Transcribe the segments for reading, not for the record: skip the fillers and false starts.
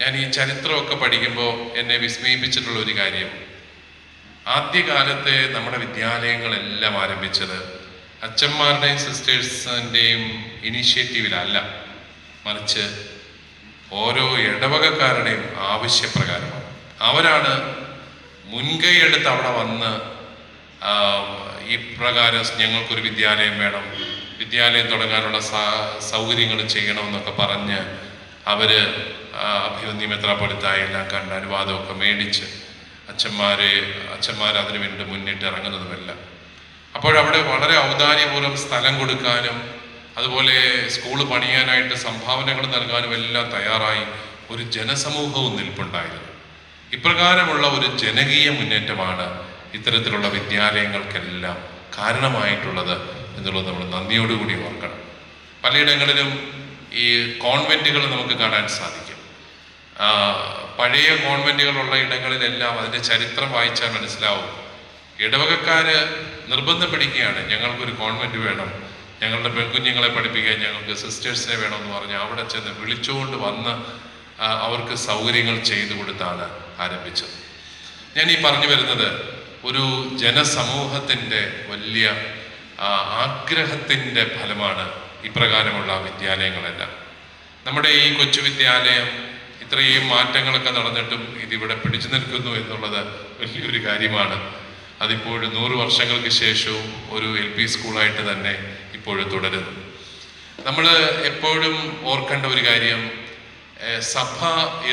ഞാൻ ഈ ചരിത്രമൊക്കെ പഠിക്കുമ്പോൾ എന്നെ വിസ്മയിപ്പിച്ചിട്ടുള്ള ഒരു കാര്യം, ആദ്യകാലത്തെ നമ്മുടെ വിദ്യാലയങ്ങളെല്ലാം ആരംഭിച്ചത് അച്ഛന്മാരുടെയും സിസ്റ്റേഴ്സിൻ്റെയും ഇനിഷ്യേറ്റീവിലല്ല, മറിച്ച് ഓരോ ഇടവകക്കാരുടെയും ആവശ്യപ്രകാരമാണ്. അവരാണ് മുൻകൈയെടുത്ത് അവിടെ വന്ന് ഈ പ്രകാരം ഞങ്ങൾക്കൊരു വിദ്യാലയം വേണം, വിദ്യാലയം തുടങ്ങാനുള്ള സൗകര്യങ്ങൾ ചെയ്യണമെന്നൊക്കെ പറഞ്ഞ് അവർ അഭിവന്യ മെത്രാപ്പൊലീത്തായെ എല്ലാം കണ്ട് അനുവാദമൊക്കെ മേടിച്ച് അച്ഛന്മാർ അതിനു വേണ്ടി മുന്നിട്ട് ഇറങ്ങുന്നതുമല്ല. അപ്പോഴവിടെ വളരെ ഔദാര്യപൂർവ്വം സ്ഥലം കൊടുക്കാനും അതുപോലെ സ്കൂൾ പണിയാനായിട്ട് സംഭാവനകൾ നൽകാനും എല്ലാം തയ്യാറായി ഒരു ജനസമൂഹവും നിൽപ്പുണ്ടായിരുന്നു. ഇപ്രകാരമുള്ള ഒരു ജനകീയ മുന്നേറ്റമാണ് ഇത്തരത്തിലുള്ള വിദ്യാലയങ്ങൾക്കെല്ലാം കാരണമായിട്ടുള്ളത് എന്നുള്ളത് നമ്മൾ നന്ദിയോടുകൂടി ഓർക്കണം. പലയിടങ്ങളിലും ഈ കോൺവെന്റുകൾ നമുക്ക് കാണാൻ സാധിക്കും. പഴയ കോൺവെന്റുകളുള്ള ഇടങ്ങളിലെല്ലാം അതിൻ്റെ ചരിത്രം വായിച്ചാൽ മനസ്സിലാവും. ഇടവകക്കാര് നിർബന്ധം പിടിക്കുകയാണ്, ഞങ്ങൾക്കൊരു കോൺവെന്റ് വേണം, ഞങ്ങളുടെ പെൺകുഞ്ഞുങ്ങളെ പഠിപ്പിക്കാൻ ഞങ്ങൾക്ക് സിസ്റ്റേഴ്സിനെ വേണമെന്ന് പറഞ്ഞ് അവിടെ ചെന്ന് വിളിച്ചുകൊണ്ട് വന്ന് അവർക്ക് സൗകര്യങ്ങൾ ചെയ്തു കൊടുത്താണ് ആരംഭിച്ചത്. ഞാൻ ഈ പറഞ്ഞു വരുന്നത് ഒരു ജനസമൂഹത്തിൻ്റെ വലിയ ആഗ്രഹത്തിൻ്റെ ഫലമാണ് ഇപ്രകാരമുള്ള വിദ്യാലയങ്ങളെല്ലാം. നമ്മുടെ ഈ കൊച്ചു വിദ്യാലയം ഇത്രയും മാറ്റങ്ങളൊക്കെ നടന്നിട്ടും ഇതിവിടെ പിടിച്ചു നിൽക്കുന്നു എന്നുള്ളത് വലിയൊരു കാര്യമാണ്. അതിപ്പോഴും 100 വർഷങ്ങൾക്ക് ശേഷവും ഒരു LP സ്കൂളായിട്ട് തന്നെ ഇപ്പോഴും തുടരുന്നു. നമ്മൾ എപ്പോഴും ഓർക്കേണ്ട ഒരു കാര്യം, സഭ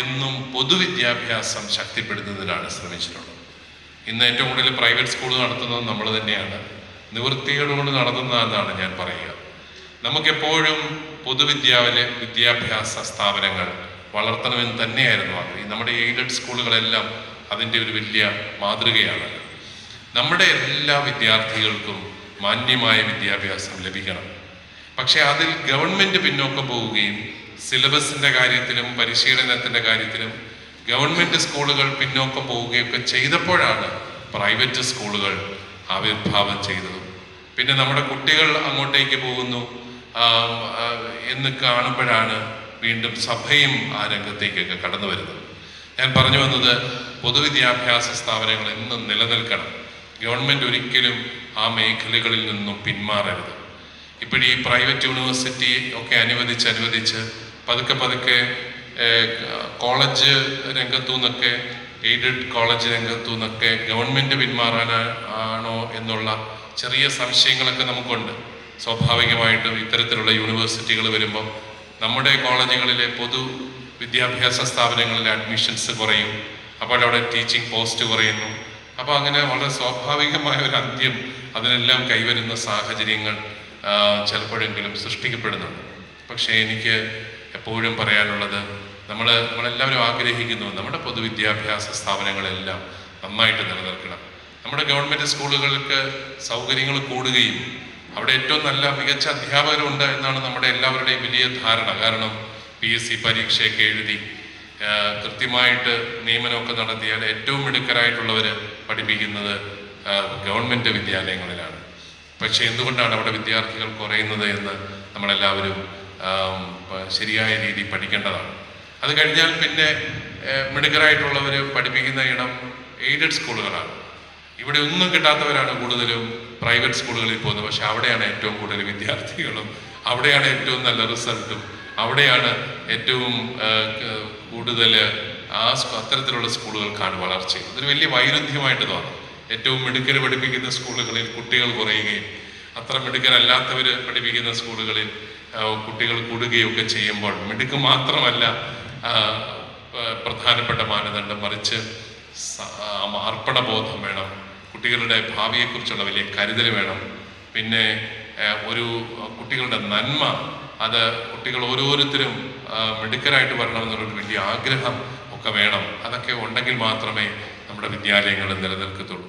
എന്നും പൊതുവിദ്യാഭ്യാസം ശക്തിപ്പെടുത്തുന്നതിനാണ് ശ്രമിച്ചിട്ടുള്ളത്. ഇന്ന് ഏറ്റവും കൂടുതൽ പ്രൈവറ്റ് സ്കൂൾ നടത്തുന്നത് നമ്മൾ തന്നെയാണ്, നിവൃത്തിയോടുകൊണ്ട് നടത്തുന്നതെന്നാണ് ഞാൻ പറയുക. നമുക്കെപ്പോഴും വിദ്യാഭ്യാസ സ്ഥാപനങ്ങൾ വളർത്തണമെന്ന് തന്നെയായിരുന്നു ആഗ്രഹം. നമ്മുടെ എയ്ഡഡ് സ്കൂളുകളെല്ലാം അതിൻ്റെ ഒരു വലിയ മാതൃകയാണ്. നമ്മുടെ എല്ലാ വിദ്യാർത്ഥികൾക്കും മാന്യമായ വിദ്യാഭ്യാസം ലഭിക്കണം. പക്ഷെ അതിൽ ഗവൺമെൻറ് പിന്നോക്കം പോവുകയും സിലബസിൻ്റെ കാര്യത്തിലും പരിശീലനത്തിൻ്റെ കാര്യത്തിലും ഗവൺമെൻറ് സ്കൂളുകൾ പിന്നോക്കം പോവുകയും ഒക്കെ ചെയ്തപ്പോഴാണ് പ്രൈവറ്റ് സ്കൂളുകൾ ആവിർഭാവം ചെയ്തത്. പിന്നെ നമ്മുടെ കുട്ടികൾ അങ്ങോട്ടേക്ക് പോകുന്നു എന്ന് കാണുമ്പോഴാണ് വീണ്ടും സഭയും ആ രംഗത്തേക്കൊക്കെ കടന്നു വരുന്നത്. ഞാൻ പറഞ്ഞു വന്നത്, പൊതുവിദ്യാഭ്യാസ സ്ഥാപനങ്ങൾ എന്നും നിലനിൽക്കണം. ഗവൺമെൻറ് ഒരിക്കലും ആ മേഖലകളിൽ നിന്നും പിന്മാറരുത്. ഇപ്പോഴീ പ്രൈവറ്റ് യൂണിവേഴ്സിറ്റി ഒക്കെ അനുവദിച്ച് പതുക്കെ കോളേജ് രംഗത്തു നിന്നൊക്കെ, എയ്ഡഡ് കോളേജ് രംഗത്തു നിന്നൊക്കെ ഗവൺമെൻറ് പിന്മാറാനാണോ എന്നുള്ള ചെറിയ സംശയങ്ങളൊക്കെ നമുക്കുണ്ട്. സ്വാഭാവികമായിട്ടും ഇത്തരത്തിലുള്ള യൂണിവേഴ്സിറ്റികൾ വരുമ്പോൾ നമ്മുടെ കോളേജുകളിലെ വിദ്യാഭ്യാസ സ്ഥാപനങ്ങളിലെ അഡ്മിഷൻസ് കുറയും, അപ്പോൾ അവിടെ ടീച്ചിങ് പോസ്റ്റ് കുറയുന്നു. അപ്പോൾ അങ്ങനെ വളരെ സ്വാഭാവികമായ ഒരു അന്ത്യം അതിനെല്ലാം കൈവരുന്ന സാഹചര്യങ്ങൾ ചിലപ്പോഴെങ്കിലും സൃഷ്ടിക്കപ്പെടുന്നുണ്ട്. പക്ഷേ എനിക്ക് എപ്പോഴും പറയാനുള്ളത്, നമ്മളെല്ലാവരും ആഗ്രഹിക്കുന്നു നമ്മുടെ പൊതുവിദ്യാഭ്യാസ സ്ഥാപനങ്ങളെല്ലാം നന്നായിട്ട് നിലനിൽക്കണം. നമ്മുടെ ഗവൺമെൻറ് സ്കൂളുകൾക്ക് സൗകര്യങ്ങൾ കൂടുകയും അവിടെ ഏറ്റവും നല്ല മികച്ച അധ്യാപകരുണ്ട് എന്നാണ് നമ്മുടെ എല്ലാവരുടെയും വലിയ ധാരണ. കാരണം PSC പരീക്ഷയൊക്കെ എഴുതി കൃത്യമായിട്ട് നിയമനമൊക്കെ നടത്തിയാൽ ഏറ്റവും മിടുക്കരായിട്ടുള്ളവർ പഠിപ്പിക്കുന്നത് ഗവൺമെൻറ് വിദ്യാലയങ്ങളിലാണ്. പക്ഷേ എന്തുകൊണ്ടാണ് അവിടെ വിദ്യാർത്ഥികൾ കുറയുന്നത് എന്ന് നമ്മളെല്ലാവരും ശരിയായ രീതിയിൽ പഠിക്കേണ്ടതാണ്. അത് കഴിഞ്ഞാൽ പിന്നെ മിടുക്കരായിട്ടുള്ളവർ പഠിപ്പിക്കുന്ന ഇടം എയ്ഡഡ് സ്കൂളുകളാണ്. ഇവിടെ ഒന്നും കിട്ടാത്തവരാണ് കൂടുതലും പ്രൈവറ്റ് സ്കൂളുകളിൽ പോകുന്നത്. പക്ഷെ അവിടെയാണ് ഏറ്റവും കൂടുതൽ വിദ്യാർത്ഥികളും, അവിടെയാണ് ഏറ്റവും നല്ല റിസൾട്ടും, അവിടെയാണ് ഏറ്റവും കൂടുതൽ അത്തരത്തിലുള്ള സ്കൂളുകൾക്കാണ് വളർച്ച. അതൊരു വലിയ വൈരുദ്ധ്യമായിട്ട് തോന്നും. ഏറ്റവും മിടുക്കർ പഠിപ്പിക്കുന്ന സ്കൂളുകളിൽ കുട്ടികൾ കുറയുകയും അത്ര മിടുക്കരല്ലാത്തവർ പഠിപ്പിക്കുന്ന സ്കൂളുകളിൽ കുട്ടികൾ കൂടുകയൊക്കെ ചെയ്യുമ്പോൾ മിടുക്ക് മാത്രമല്ല പ്രധാനപ്പെട്ട മാനദണ്ഡം, മറിച്ച് അർപ്പണബോധം വേണം, കുട്ടികളുടെ ഭാവിയെക്കുറിച്ചുള്ള വലിയ കരുതൽ വേണം. പിന്നെ കുട്ടികളുടെ നന്മ, അത് കുട്ടികൾ ഓരോരുത്തരും മിടുക്കരായിട്ട് വരണമെന്നുള്ളൊരു വലിയ ആഗ്രഹം ഒക്കെ വേണം. അതൊക്കെ ഉണ്ടെങ്കിൽ മാത്രമേ നമ്മുടെ വിദ്യാലയങ്ങൾ നിലനിൽക്കത്തുള്ളൂ.